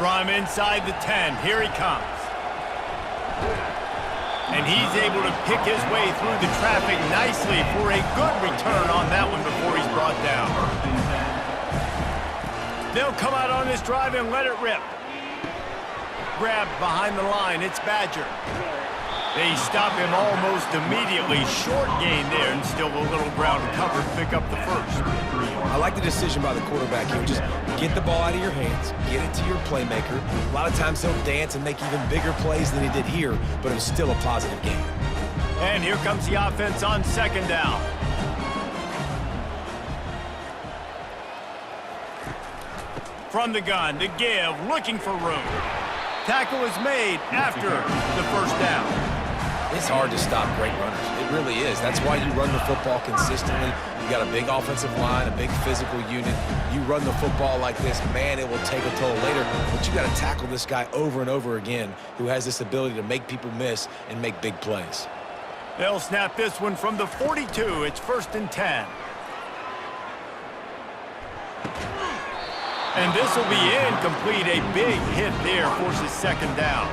From inside the 10, here he comes. And he's able to pick his way through the traffic nicely for a good return on that one before he's brought down. They'll come out on this drive and let it rip. Grabbed behind the line, it's Badger. They stop him almost immediately. Short gain there, and still a little ground to cover to pick up the first. I like the decision by the quarterback here. Just get the ball out of your hands, get it to your playmaker. A lot of times he'll dance and make even bigger plays than he did here, but it was still a positive game. And here comes the offense on second down. From the gun, the give, looking for room. Tackle is made after the first down. It's hard to stop great runners. It really is. That's why you run the football consistently. You got a big offensive line, a big physical unit. You run the football like this, man, it will take a toll later. But you got to tackle this guy over and over again who has this ability to make people miss and make big plays. They'll snap this one from the 42. It's 1st and 10. And this will be incomplete. A big hit there forces second down.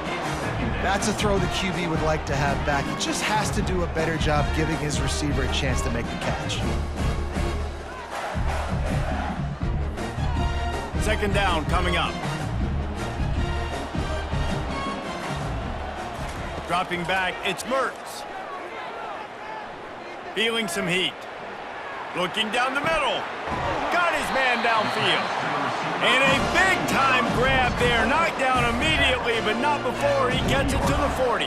That's a throw the QB would like to have back. He just has to do a better job giving his receiver a chance to make the catch. Second down coming up. Dropping back, it's Mertz. Feeling some heat. Looking down the middle. Got his man downfield. And a big-time grab there. Knocked down immediately, but not before he gets it to the 40.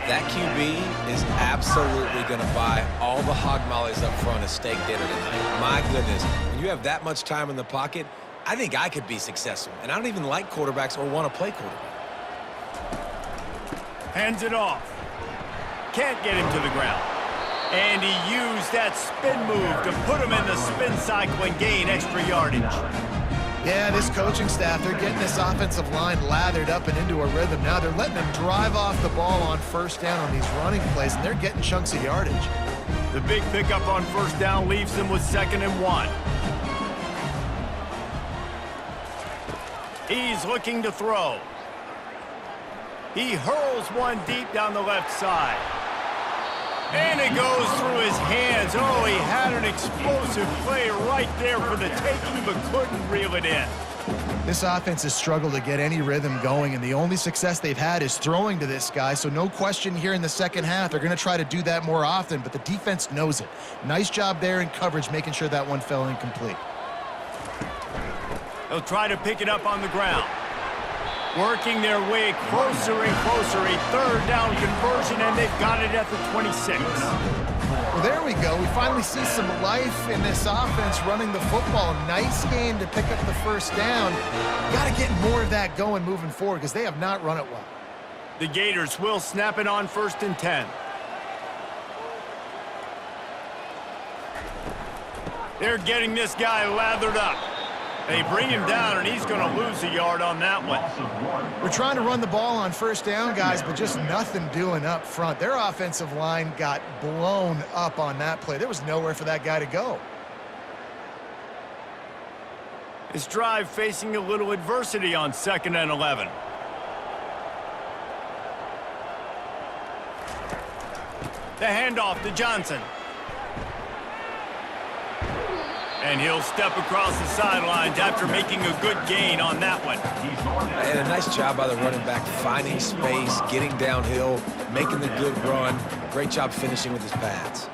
That QB is absolutely going to buy all the hog mollies up front at steak dinner tonight. My goodness. When you have that much time in the pocket, I think I could be successful. And I don't even like quarterbacks or want to play quarterback. Hands it off. Can't get him to the ground. And he used that spin move to put him in the spin cycle and gain extra yardage. Yeah, this coaching staff, they're getting this offensive line lathered up and into a rhythm. Now they're letting them drive off the ball on first down on these running plays, and they're getting chunks of yardage. The big pickup on first down leaves them with 2nd and 1. He's looking to throw. He hurls one deep down the left side. And it goes through his hands. Oh, he had an explosive play right there for the taking, but couldn't reel it in. This offense has struggled to get any rhythm going, and the only success they've had is throwing to this guy, so no question here in the second half. They're going to try to do that more often, but the defense knows it. Nice job there in coverage, making sure that one fell incomplete. They'll try to pick it up on the ground. Working their way closer and closer. A 3rd down conversion, and they've got it at the 26. Well, there we go. We finally see some life in this offense running the football. Nice game to pick up the first down. Got to get more of that going moving forward because they have not run it well. The Gators will snap it on 1st and 10. They're getting this guy lathered up. They bring him down, and he's going to lose a yard on that one. We're trying to run the ball on first down, guys, but just nothing doing up front. Their offensive line got blown up on that play. There was nowhere for that guy to go. This drive facing a little adversity on 2nd and 11. The handoff to Johnson. And he'll step across the sidelines after making a good gain on that one. And a nice job by the running back, finding space, getting downhill, making the good run. Great job finishing with his pads.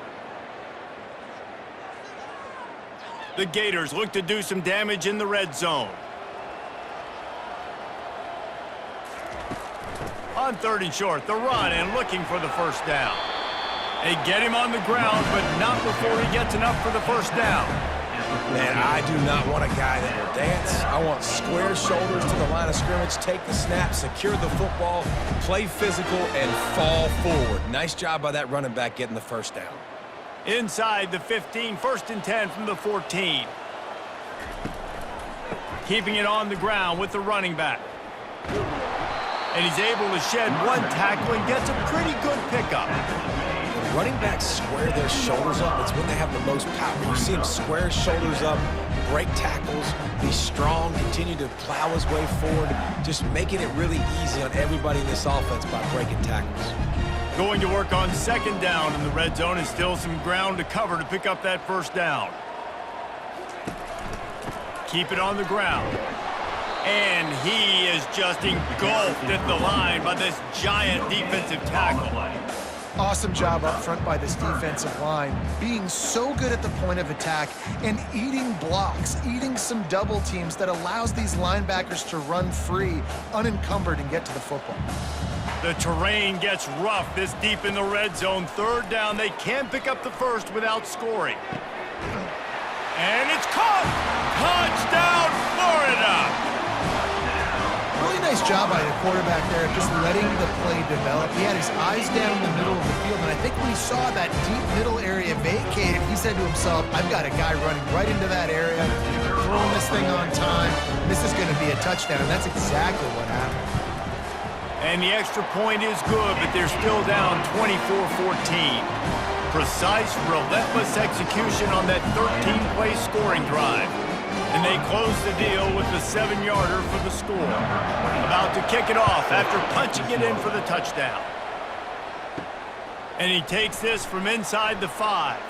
The Gators look to do some damage in the red zone. On 3rd and short, the run and looking for the first down. They get him on the ground, but not before he gets enough for the first down. Man, I do not want a guy that will dance. I want square shoulders to the line of scrimmage, take the snap, secure the football, play physical, and fall forward. Nice job by that running back getting the first down. Inside the 15, 1st and 10 from the 14. Keeping it on the ground with the running back. And he's able to shed one tackle and gets a pretty good pickup. Running backs square their shoulders up. It's when they have the most power. You see them square shoulders up, break tackles, be strong, continue to plow his way forward, just making it really easy on everybody in this offense by breaking tackles. Going to work on second down in the red zone, and still some ground to cover to pick up that first down. Keep it on the ground. And he is just engulfed at the line by this giant defensive tackle. Awesome job up front by this defensive line, being so good at the point of attack and eating blocks, eating some double teams that allows these linebackers to run free, unencumbered, and get to the football. The terrain gets rough this deep in the red zone. Third down, they can pick up the first without scoring. And it's caught! Touchdown, Florida! Really nice job by the quarterback there, just letting the play develop. He had his eyes down in the middle of the field, and I think when he saw that deep middle area vacated, he said to himself, I've got a guy running right into that area, throwing this thing on time. This is going to be a touchdown, and that's exactly what happened. And the extra point is good, but they're still down 24-14. Precise, relentless execution on that 13-play scoring drive. And they close the deal with the 7-yarder for the score. About to kick it off after punching it in for the touchdown. And he takes this from inside the 5.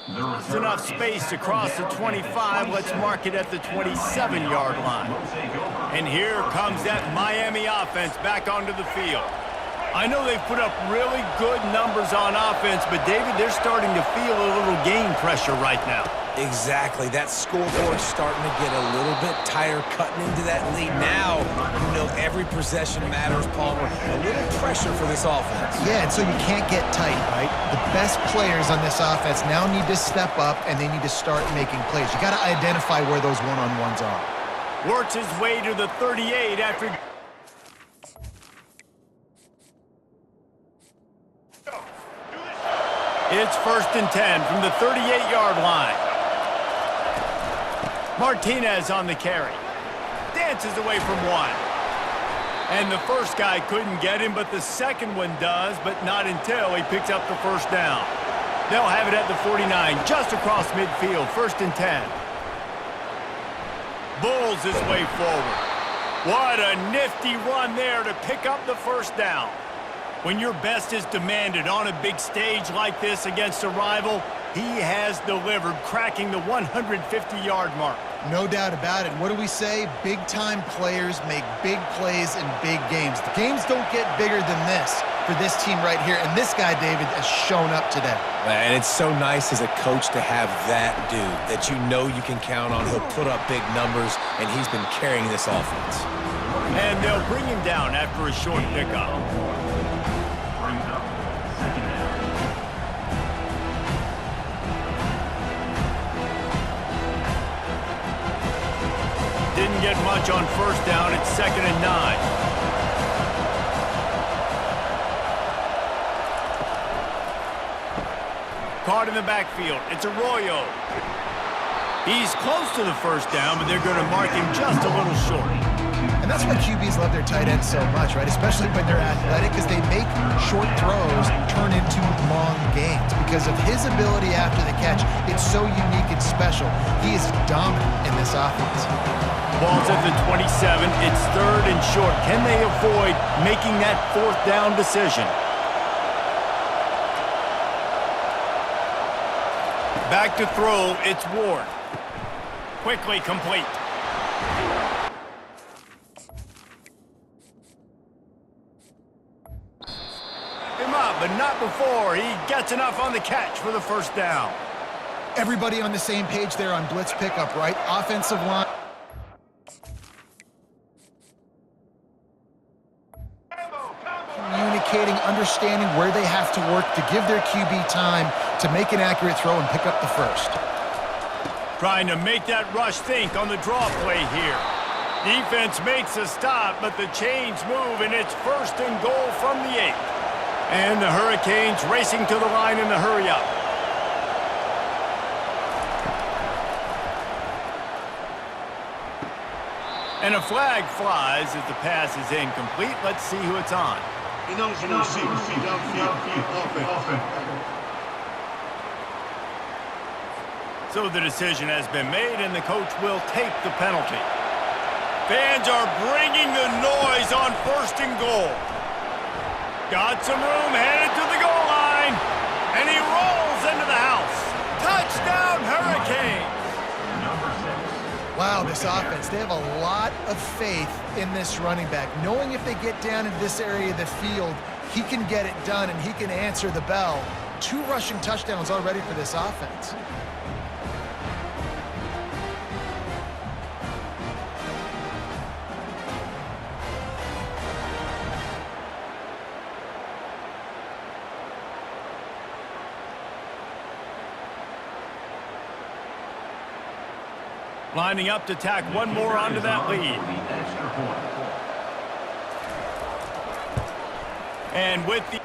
It's enough space to cross the 25. Let's mark it at the 27-yard line. And here comes that Miami offense back onto the field. I know they've put up really good numbers on offense, but David, they're starting to feel a little game pressure right now. Exactly. That scoreboard's starting to get a little bit tighter, cutting into that lead. Now, you know, every possession matters, Palmer. A little pressure for this offense. Yeah, and so you can't get tight, right? The best players on this offense now need to step up, and they need to start making plays. You got to identify where those one-on-ones are. Works his way to the 38 after... It's 1st and 10 from the 38-yard line. Martinez on the carry. Dances away from one. And the first guy couldn't get him, but the second one does, but not until he picks up the first down. They'll have it at the 49, just across midfield, 1st and 10. Bulls his way forward. What a nifty run there to pick up the first down. When your best is demanded on a big stage like this against a rival, he has delivered, cracking the 150-yard mark. No doubt about it. What do we say? Big-time players make big plays in big games. The games don't get bigger than this for this team right here, and this guy, David, has shown up today. And it's so nice as a coach to have that dude that you know you can count on. He'll put up big numbers, and he's been carrying this offense. And they'll bring him down after a short pickup. Didn't get much on first down. It's 2nd and 9. Caught in the backfield. It's Arroyo. He's close to the first down, but they're going to mark him just a little short. And that's why QBs love their tight ends so much, right? Especially when they're athletic, because they make short throws turn into long gains. Because of his ability after the catch, it's so unique and special. He is dominant in this offense. Ball's at the 27. It's 3rd and short. Can they avoid making that 4th down decision? Back to throw. It's Ward. Quickly complete. Him up, but not before. He gets enough on the catch for the first down. Everybody on the same page there on blitz pickup, right? Offensive line. Communicating, understanding where they have to work to give their QB time to make an accurate throw and pick up the first. Trying to make that rush think on the draw play here. Defense makes a stop, but the chains move, and it's 1st and goal from the 8. And the Hurricanes racing to the line in the hurry-up. And a flag flies as the pass is incomplete. Let's see who it's on. He knows the receiver. So the decision has been made, and the coach will take the penalty. Fans are bringing the noise on 1st and goal. Got some room, headed to the goal line, and he rolls into the house. Touchdown, Hurricanes! Wow, this offense, they have a lot of faith in this running back, knowing if they get down in this area of the field, he can get it done and he can answer the bell. 2 rushing touchdowns already for this offense. Lining up to tack one more onto that lead. And with the...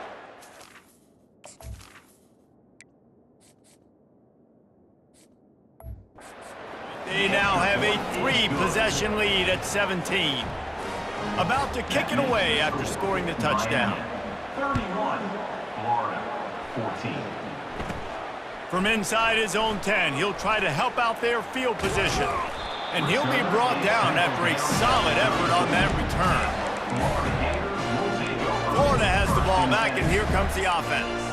They now have a 3-possession lead at 17. About to kick it away after scoring the touchdown. 31, Florida, 14. From inside his own 10, he'll try to help out their field position. And he'll be brought down after a solid effort on that return. Florida has the ball back, and here comes the offense.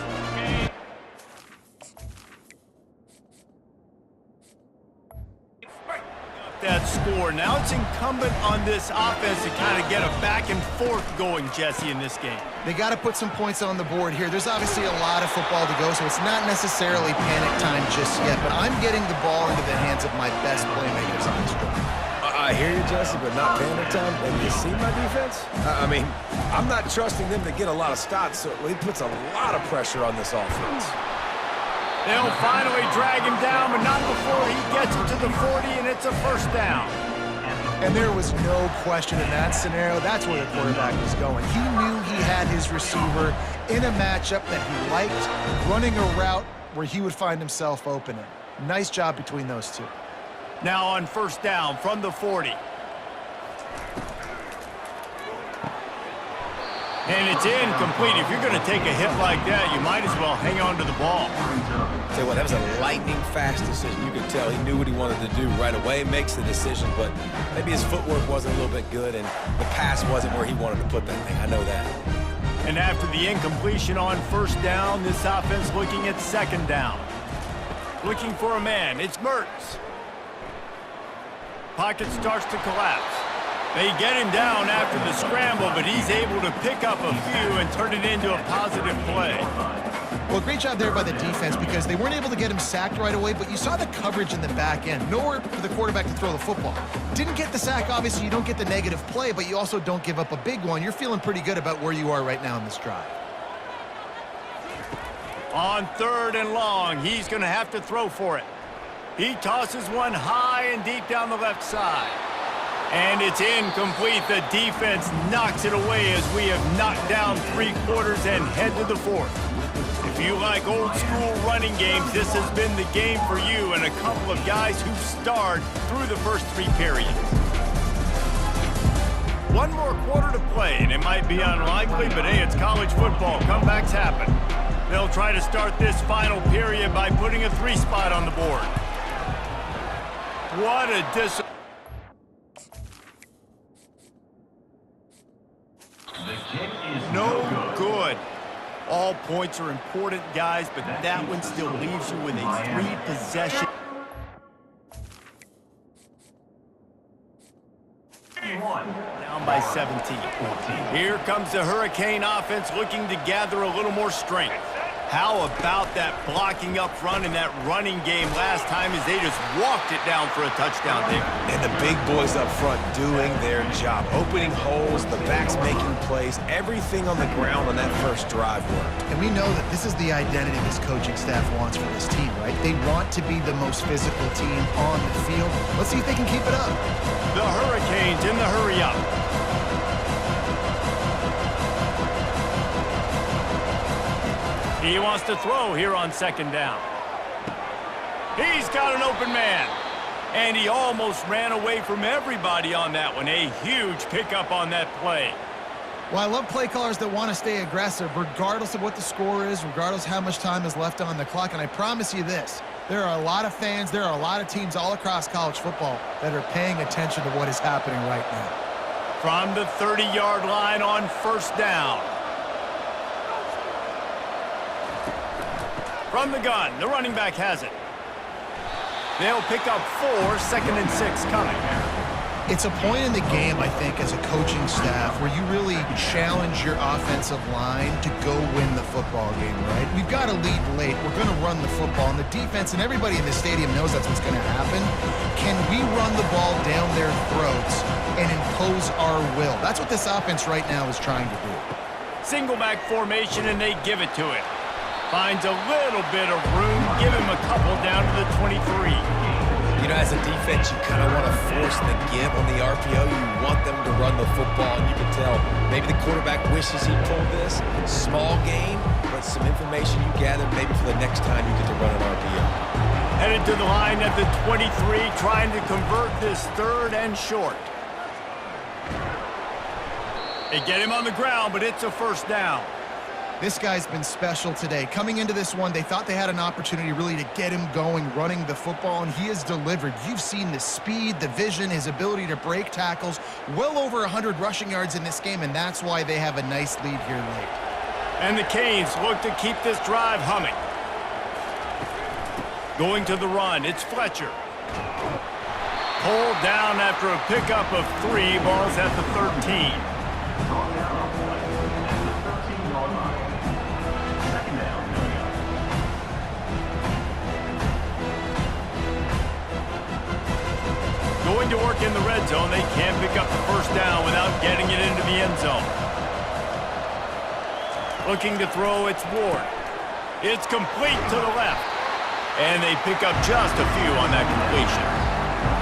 That score. Now it's incumbent on this offense to kind of get a back and forth going, Jesse, in this game. They got to put some points on the board here. There's obviously a lot of football to go, so it's not necessarily panic time just yet, but I'm getting the ball into the hands of my best playmakers on this drive. I hear you, Jesse, but not panic time. Have you seen my defense? I mean, I'm not trusting them to get a lot of stops, so it puts a lot of pressure on this offense. They'll finally drag him down, but not before he gets it to the 40, and it's a 1st down. And there was no question in that scenario. That's where the quarterback was going. He knew he had his receiver in a matchup that he liked, running a route where he would find himself open. Nice job between those two. Now on 1st down from the 40. And it's incomplete. If you're going to take a hit like that, you might as well hang on to the ball. Tell you what, that was a lightning-fast decision. You could tell he knew what he wanted to do right away, makes the decision, but maybe his footwork wasn't a little bit good, and the pass wasn't where he wanted to put that thing. I know that. And after the incompletion on 1st down, this offense looking at 2nd down. Looking for a man. It's Mertz. Pocket starts to collapse. They get him down after the scramble, but he's able to pick up a few and turn it into a positive play. Well, great job there by the defense because they weren't able to get him sacked right away, but you saw the coverage in the back end. Nowhere for the quarterback to throw the football. Didn't get the sack, obviously you don't get the negative play, but you also don't give up a big one. You're feeling pretty good about where you are right now in this drive. On 3rd and long, he's going to have to throw for it. He tosses one high and deep down the left side. And it's incomplete. The defense knocks it away as we have knocked down 3 quarters and head to the 4th. If you like old school running games, this has been the game for you and a couple of guys who starred through the first 3 periods. 1 more quarter to play, and it might be unlikely, but hey, it's college football. Comebacks happen. They'll try to start this final period by putting a 3 spot on the board. What a No good. All points are important, guys, but that one still leaves you with a 3-possession. Down by 17. Here comes the Hurricane offense looking to gather a little more strength. How about that blocking up front in that running game last time as they just walked it down for a touchdown there. And the big boys up front doing their job. Opening holes, the backs making plays, everything on the ground on that first drive worked. And we know that this is the identity this coaching staff wants for this team, right? They want to be the most physical team on the field. Let's see if they can keep it up. The Hurricanes in the hurry-up. He wants to throw here on 2nd down. He's got an open man. And he almost ran away from everybody on that one. A huge pickup on that play. Well, I love play callers that want to stay aggressive, regardless of what the score is, regardless how much time is left on the clock. And I promise you this, there are a lot of fans, there are a lot of teams all across college football that are paying attention to what is happening right now. From the 30-yard line on first down. From the gun, the running back has it. They'll pick up 4, 2nd and 6 coming. It's a point in the game, I think, as a coaching staff where you really challenge your offensive line to go win the football game, right? We've got to lead late. We're going to run the football, and the defense and everybody in the stadium knows that's what's going to happen. Can we run the ball down their throats and impose our will? That's what this offense right now is trying to do. Single back formation, and they give it to him. Finds a little bit of room. Give him a couple down to the 23. You know, as a defense, you kind of want to force the give on the RPO. You want them to run the football, and you can tell maybe the quarterback wishes he pulled this. Small game, but some information you gather maybe for the next time you get to run an RPO. Headed to the line at the 23, trying to convert this 3rd and short. They get him on the ground, but it's a first down. This guy's been special today. Coming into this one, they thought they had an opportunity really to get him going, running the football, and he has delivered. You've seen the speed, the vision, his ability to break tackles. Well over 100 rushing yards in this game, and that's why they have a nice lead here late. And the Canes look to keep this drive humming. Going to the run, it's Fletcher. Pulled down after a pickup of 3, balls at the 13. Going to work in the red zone, they can't pick up the first down without getting it into the end zone. Looking to throw, it's Ward. It's complete to the left. And they pick up just a few on that completion.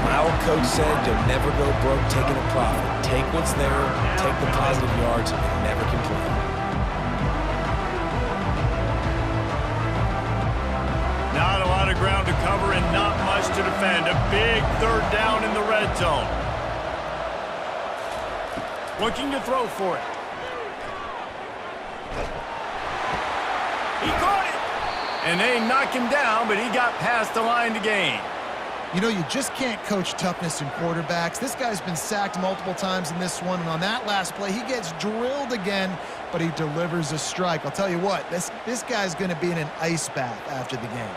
My old coach said you'll never go broke taking a profit. Take what's there, take the positive yards, and never complain. Not a lot of ground to cover and not much to defend. A big 3rd down in the red zone. Looking to throw for it. He caught it! And they knock him down, but he got past the line to gain. You know, you just can't coach toughness in quarterbacks. This guy's been sacked multiple times in this one, and on that last play, he gets drilled again, but he delivers a strike. I'll tell you what, this guy's going to be in an ice bath after the game.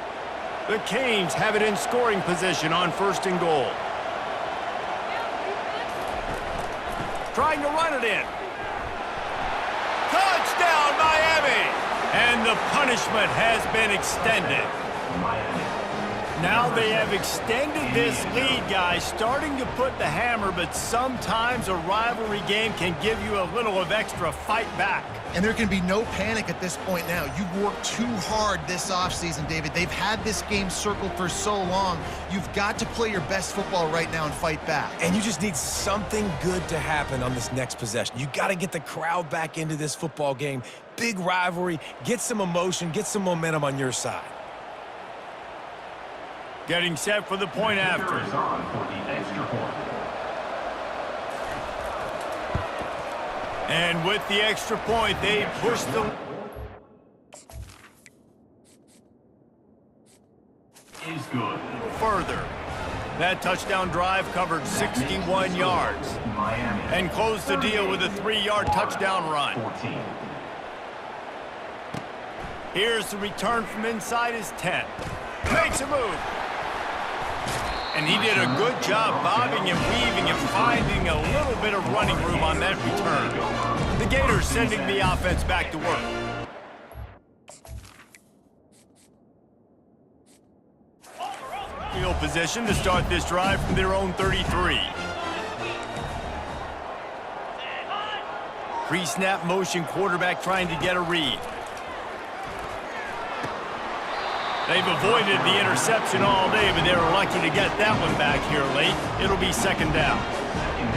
The Canes have it in scoring position on 1st and goal. Trying to run it in. Touchdown, Miami! And the punishment has been extended. Now they have extended this lead, guys, starting to put the hammer, but sometimes a rivalry game can give you a little of extra fight back. And there can be no panic at this point now. You've worked too hard this offseason, David. They've had this game circled for so long. You've got to play your best football right now and fight back. And you just need something good to happen on this next possession. You got to get the crowd back into this football game. Big rivalry, get some emotion, get some momentum on your side. Getting set for the point after. And with the extra point, they push the... Is good. Further. That touchdown drive covered 61 yards. Miami. And closed the deal with a 3-yard touchdown run. 14. Here's the return from inside his 10. Makes a move. And he did a good job bobbing and weaving and finding a little bit of running room on that return. The Gators sending the offense back to work. Field position to start this drive from their own 33. Pre-snap motion quarterback trying to get a read. They've avoided the interception all day, but they were lucky to get that one back here late. It'll be 2nd down.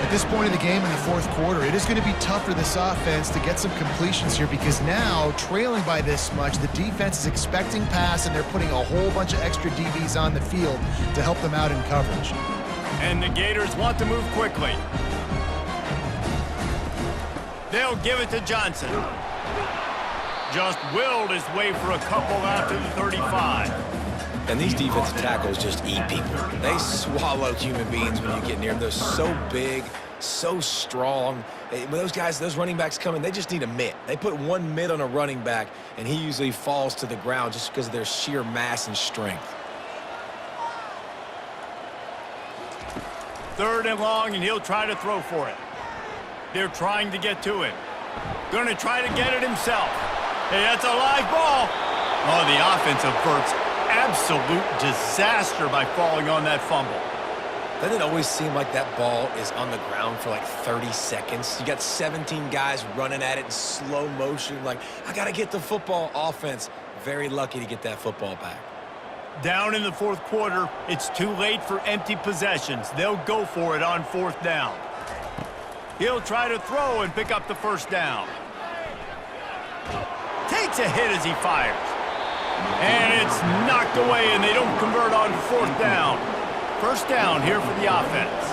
At this point in the game in the 4th quarter, it is going to be tough for this offense to get some completions here because now, trailing by this much, the defense is expecting pass, and they're putting a whole bunch of extra DBs on the field to help them out in coverage. And the Gators want to move quickly. They'll give it to Johnson. Just willed his way for a couple out to the 35. And these defensive tackles just eat people. They swallow human beings when you get near them. They're so big, so strong. When those guys, those running backs come in, they just need a mitt. They put one mitt on a running back, and he usually falls to the ground just because of their sheer mass and strength. 3rd and long, and he'll try to throw for it. They're trying to get to him. Going to try to get it himself. Hey, that's a live ball. Oh, the offense averts absolute disaster by falling on that fumble. Doesn't it always seem like that ball is on the ground for like 30 seconds? You got 17 guys running at it in slow motion. Like, I got to get the football. Offense, very lucky to get that football back. Down in the 4th quarter, it's too late for empty possessions. They'll go for it on 4th down. He'll try to throw and pick up the 1st down. Takes a hit as he fires. And it's knocked away, and they don't convert on 4th down. 1st down here for the offense.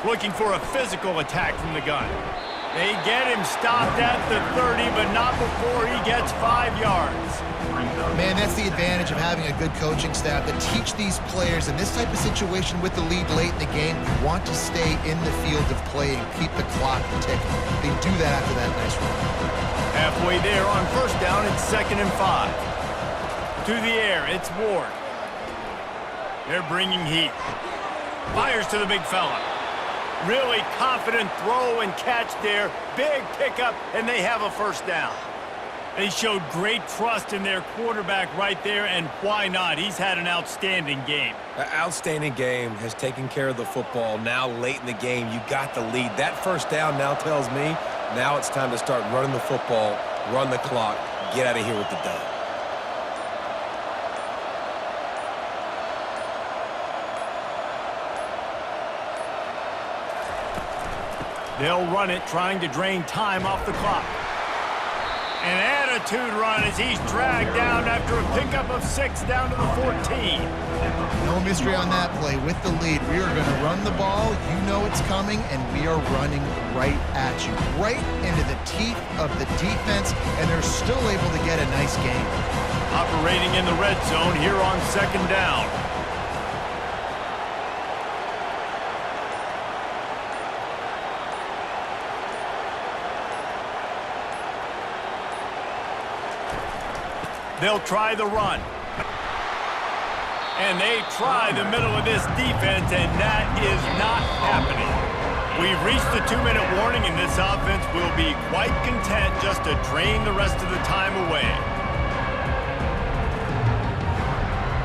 Looking for a physical attack from the gun. They get him stopped at the 30, but not before he gets 5 yards. Man, that's the advantage of having a good coaching staff that teach these players in this type of situation with the lead late in the game. You want to stay in the field of play and keep the clock ticking. They do that after that nice run. Halfway there on 1st down, it's 2nd and 5. To the air, it's Ward. They're bringing heat. Fires to the big fella. Really confident throw and catch there. Big pickup, and they have a 1st down. They showed great trust in their quarterback right there, and why not? He's had an outstanding game. An outstanding game, has taken care of the football. Now late in the game, you got the lead. That 1st down now tells me now it's time to start running the football, run the clock, get out of here with the dub. They'll run it, trying to drain time off the clock. An attitude run as he's dragged down after a pickup of 6 down to the 14. No mystery on that play. With the lead, we are going to run the ball. You know it's coming, and we are running right at you, right into the teeth of the defense, and they're still able to get a nice game. Operating in the red zone here on 2nd down. They'll try the run. And they try the middle of this defense, and that is not happening. We've reached the 2-minute warning, and this offense will be quite content just to drain the rest of the time away.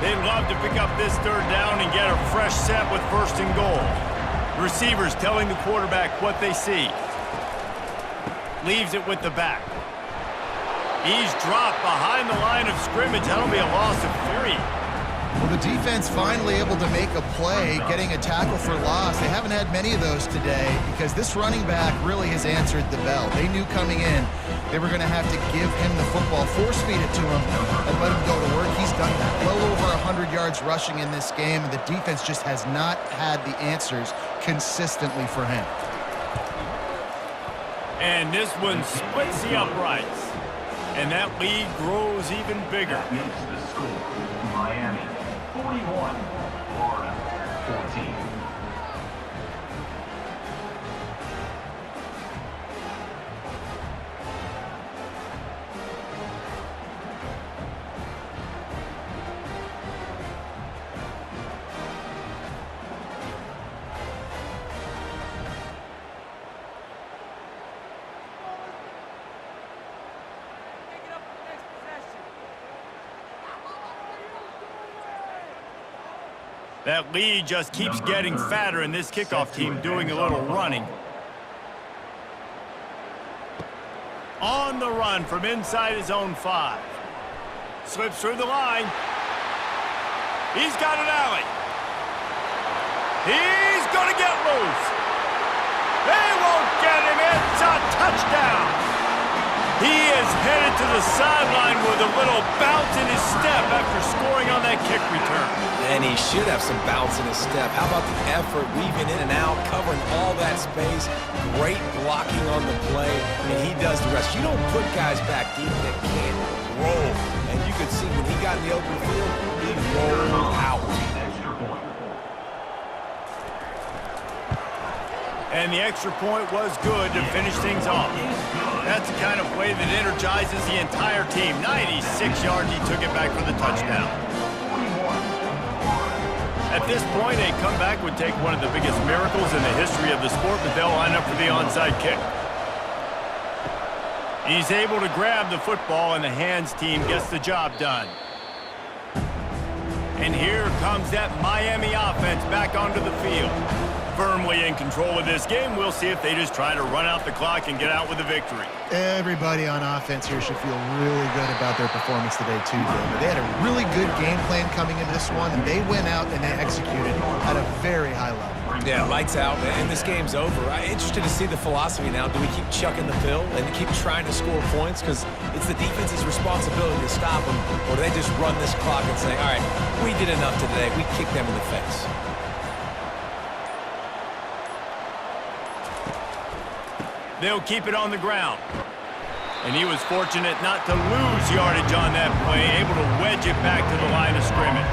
They'd love to pick up this 3rd down and get a fresh set with 1st and goal. Receivers telling the quarterback what they see. Leaves it with the back. He's dropped behind the line of scrimmage. That'll be a loss of 3. Well, the defense finally able to make a play, getting a tackle for loss. They haven't had many of those today because this running back really has answered the bell. They knew coming in they were going to have to give him the football, force-feed it to him, and let him go to work. He's done that. Well over 100 yards rushing in this game, and the defense just has not had the answers consistently for him. And this one splits the uprights. And that lead grows even bigger. That makes the score Miami 41, Florida 14. That lead just keeps getting fatter, and this kickoff team doing a little running. On the run from inside his own 5. Slips through the line. He's got an alley. He's going to get loose. They won't get him. It's a touchdown. He is headed to the sideline with a little bounce in his step after scoring on that kick return. And he should have some bounce in his step. How about the effort, weaving in and out, covering all that space, great blocking on the play, and he does the rest. You don't put guys back deep that can't roll. And you could see when he got in the open field, he rolled out. And the extra point was good to finish things off. That's the kind of play that energizes the entire team. 96 yards, he took it back for the touchdown. At this point, a comeback would take one of the biggest miracles in the history of the sport, but they'll line up for the onside kick. He's able to grab the football, and the hands team gets the job done. And here comes that Miami offense back onto the field. Firmly in control of this game. We'll see if they just try to run out the clock and get out with a victory. Everybody on offense here should feel really good about their performance today, too, David. They had a really good game plan coming into this one, and they went out and they executed at a very high level. Yeah, lights out, and this game's over. I'm interested to see the philosophy now. Do we keep chucking the pill and keep trying to score points? Because it's the defense's responsibility to stop them, or do they just run this clock and say, all right, we did enough today. We kicked them in the face. They'll keep it on the ground. And he was fortunate not to lose yardage on that play, able to wedge it back to the line of scrimmage.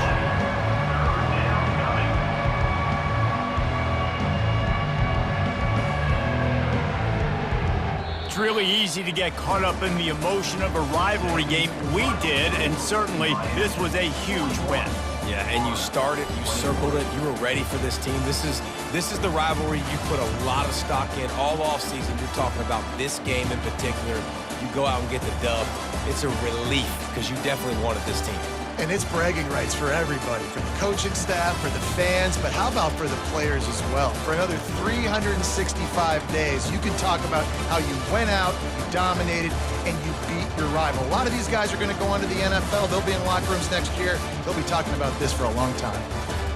It's really easy to get caught up in the emotion of a rivalry game. We did, and certainly this was a huge win. Yeah, and you started, you circled it, you were ready for this team. This is the rivalry you put a lot of stock in all offseason. You're talking about this game in particular. You go out and get the dub. It's a relief because you definitely wanted this team. And it's bragging rights for everybody, for the coaching staff, for the fans, but how about for the players as well? For another 365 days, you can talk about how you went out, you dominated, and you beat your rival. A lot of these guys are going to go on to the NFL. They'll be in locker rooms next year. They'll be talking about this for a long time.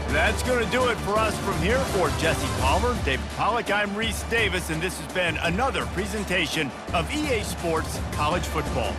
That's going to do it for us from here. For Jesse Palmer, David Pollack, I'm Reese Davis, and this has been another presentation of EA Sports College Football.